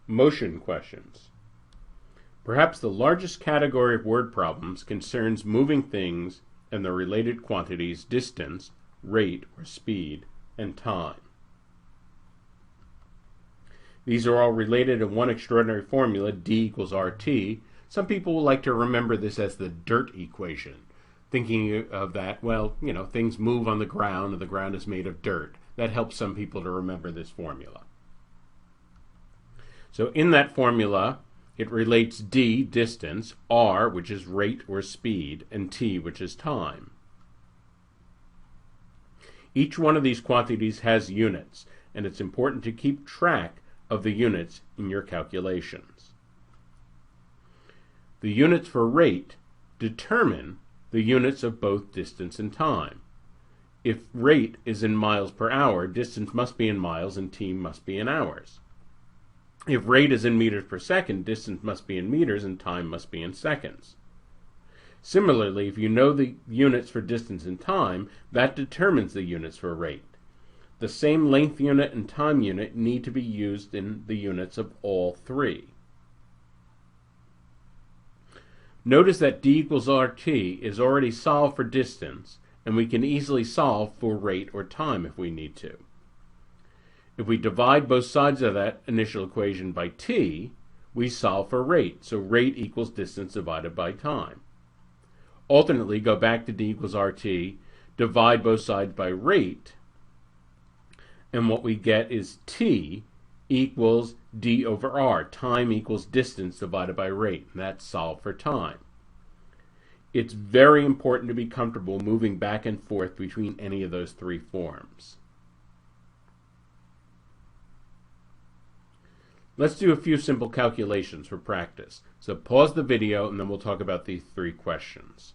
Motion questions. Perhaps the largest category of word problems concerns moving things and the related quantities distance, rate or speed, and time. These are all related in one extraordinary formula, D equals RT. Some people will like to remember this as the dirt equation. Thinking of that, well, things move on the ground and the ground is made of dirt. That helps some people to remember this formula. So in that formula, it relates D, distance, R, which is rate or speed, and T, which is time. Each one of these quantities has units, and it's important to keep track of the units in your calculations. The units for rate determine the units of both distance and time. If rate is in miles per hour, distance must be in miles and T must be in hours. If rate is in meters per second, distance must be in meters and time must be in seconds. Similarly, if you know the units for distance and time, that determines the units for rate. The same length unit and time unit need to be used in the units of all three. Notice that D equals RT is already solved for distance, and we can easily solve for rate or time if we need to. If we divide both sides of that initial equation by t, we solve for rate. So rate equals distance divided by time. Alternately, go back to d equals rt, divide both sides by rate, and what we get is t equals d over r. Time equals distance divided by rate. And that's solved for time. It's very important to be comfortable moving back and forth between any of those three forms. Let's do a few simple calculations for practice. So pause the video and then we'll talk about these three questions.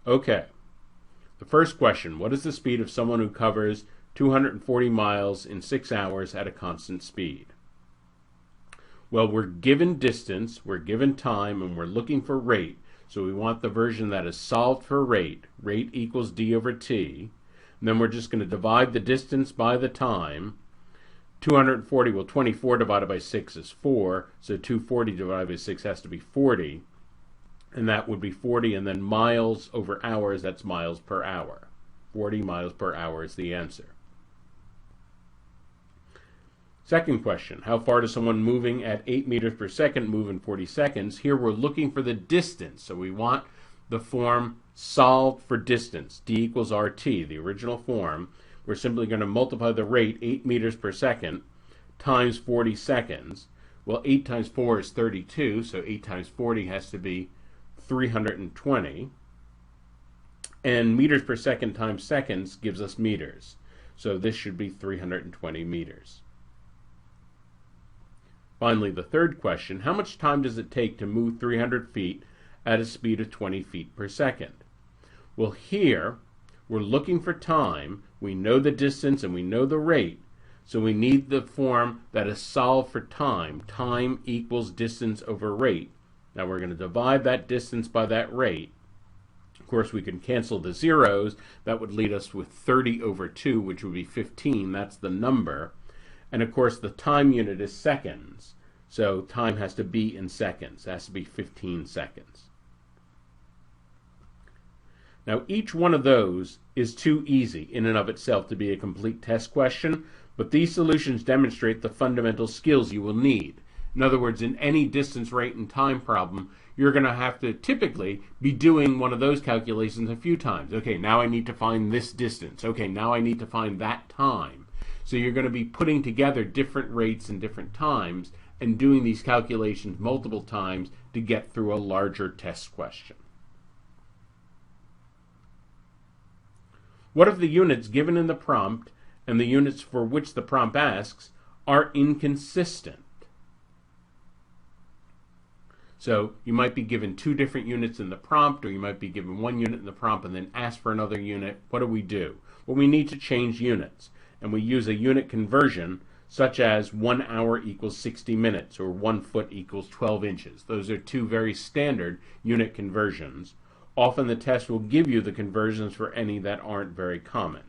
Okay. The first question, what is the speed of someone who covers 240 miles in 6 hours at a constant speed? Well, we're given distance, we're given time, and we're looking for rate. So we want the version that is solved for rate. Rate equals d over t. And then we're just going to divide the distance by the time. 240, well, 24 divided by 6 is 4, so 240 divided by 6 has to be 40. And that would be 40, and then miles over hours, that's miles per hour. 40 miles per hour is the answer. Second question, how far does someone moving at 8 meters per second move in 40 seconds? Here we're looking for the distance, so we want the form solved for distance, d equals rt, the original form. We're simply going to multiply the rate, 8 meters per second, times 40 seconds. Well, 8 times 4 is 32, so 8 times 40 has to be 320. And meters per second times seconds gives us meters. So this should be 320 meters. Finally, the third question, how much time does it take to move 300 feet at a speed of 20 feet per second? Well, here we're looking for time. We know the distance and we know the rate. So we need the form that is solved for time. Time equals distance over rate. Now we're going to divide that distance by that rate. Of course, we can cancel the zeros. That would lead us with 30 over 2, which would be 15. That's the number. And of course, the time unit is seconds. So time has to be in seconds. It has to be 15 seconds. Now, each one of those is too easy in and of itself to be a complete test question, but these solutions demonstrate the fundamental skills you will need. In other words, in any distance, rate, and time problem, you're going to have to typically be doing one of those calculations a few times. Okay, now I need to find this distance. Okay, now I need to find that time. So you're going to be putting together different rates and different times and doing these calculations multiple times to get through a larger test question. What if the units given in the prompt and the units for which the prompt asks are inconsistent? So you might be given 2 different units in the prompt, or you might be given 1 unit in the prompt and then ask for another unit. What do? Well, we need to change units. And we use a unit conversion such as 1 hour equals 60 minutes or 1 foot equals 12 inches. Those are 2 very standard unit conversions. Often the test will give you the conversions for any that aren't very common.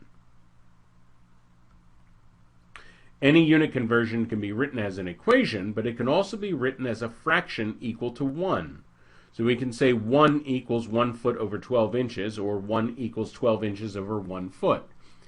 Any unit conversion can be written as an equation, but it can also be written as a fraction equal to 1. So we can say 1 equals 1 foot over 12 inches, or 1 equals 12 inches over 1 foot.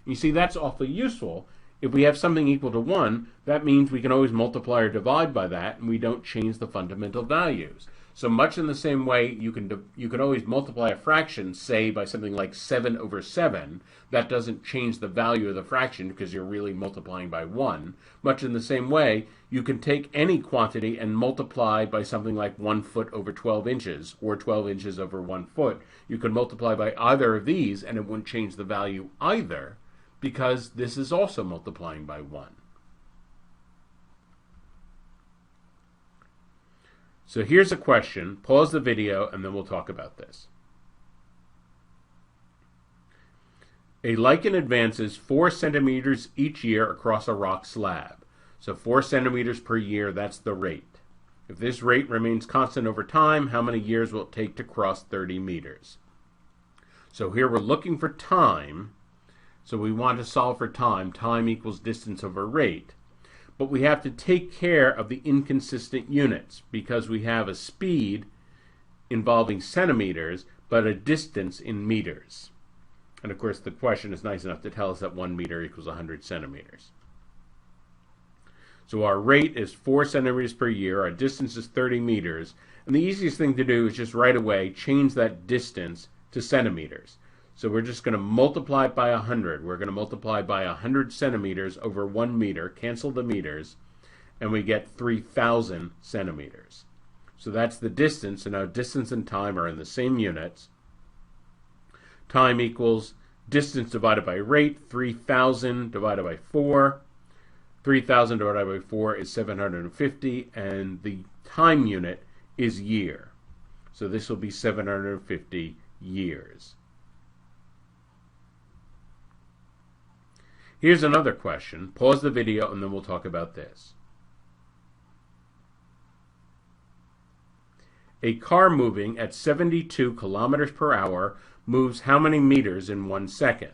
You see, that's awfully useful. If we have something equal to 1, that means we can always multiply or divide by that, and we don't change the fundamental values. So much in the same way, you can always multiply a fraction, say, by something like 7 over 7. That doesn't change the value of the fraction because you're really multiplying by 1. Much in the same way, you can take any quantity and multiply by something like 1 foot over 12 inches, or 12 inches over 1 foot. You can multiply by either of these, and it wouldn't change the value either, because this is also multiplying by 1. So here's a question. Pause the video and then we'll talk about this. A lichen advances 4 centimeters each year across a rock slab. So 4 centimeters per year, that's the rate. If this rate remains constant over time, how many years will it take to cross 30 meters? So here we're looking for time. So we want to solve for time. Time equals distance over rate. But we have to take care of the inconsistent units because we have a speed involving centimeters, but a distance in meters. And of course, the question is nice enough to tell us that 1 meter equals 100 centimeters. So our rate is 4 centimeters per year. Our distance is 30 meters. And the easiest thing to do is just right away change that distance to centimeters. So we're just going to multiply it by 100. We're going to multiply by 100 centimeters over 1 meter, cancel the meters, and we get 3,000 centimeters. So that's the distance, and now distance and time are in the same units. Time equals distance divided by rate, 3,000 divided by 4. 3,000 divided by 4 is 750, and the time unit is year. So this will be 750 years. Here's another question. Pause the video and then we'll talk about this. A car moving at 72 kilometers per hour moves how many meters in 1 second?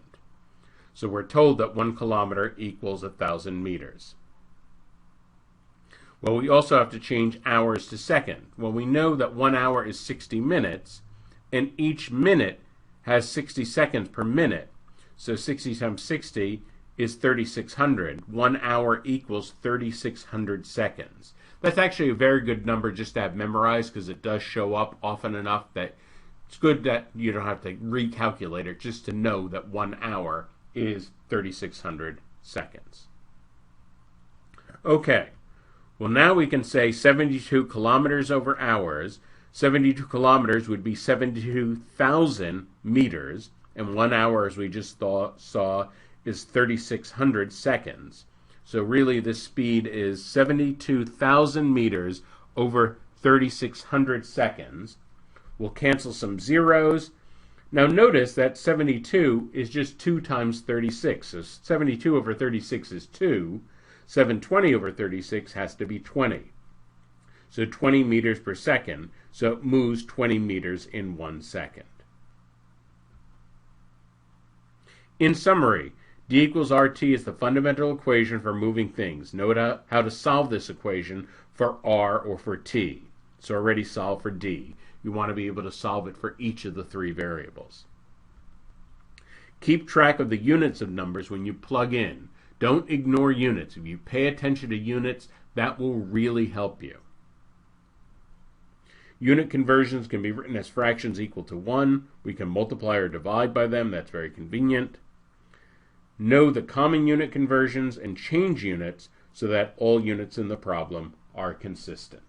So we're told that 1 kilometer equals 1,000 meters. Well, we also have to change hours to second. Well, we know that 1 hour is 60 minutes, and each minute has 60 seconds per minute. So 60 times 60 is 3,600. 1 hour equals 3,600 seconds. That's actually a very good number just to have memorized because it does show up often enough that it's good that you don't have to recalculate it, just to know that 1 hour is 3,600 seconds. Okay, well now we can say 72 kilometers over hours. 72 kilometers would be 72,000 meters, and 1 hour, as we just saw, is 3,600 seconds. So really the speed is 72,000 meters over 3,600 seconds. We'll cancel some zeros. Now notice that 72 is just 2 times 36. So 72 over 36 is 2. 720 over 36 has to be 20. So 20 meters per second. So it moves 20 meters in 1 second. In summary, D equals RT is the fundamental equation for moving things. Note how to solve this equation for R or for T. It's already solved for D. You want to be able to solve it for each of the 3 variables. Keep track of the units of numbers when you plug in. Don't ignore units. If you pay attention to units, that will really help you. Unit conversions can be written as fractions equal to 1. We can multiply or divide by them. That's very convenient. Know the common unit conversions and change units so that all units in the problem are consistent.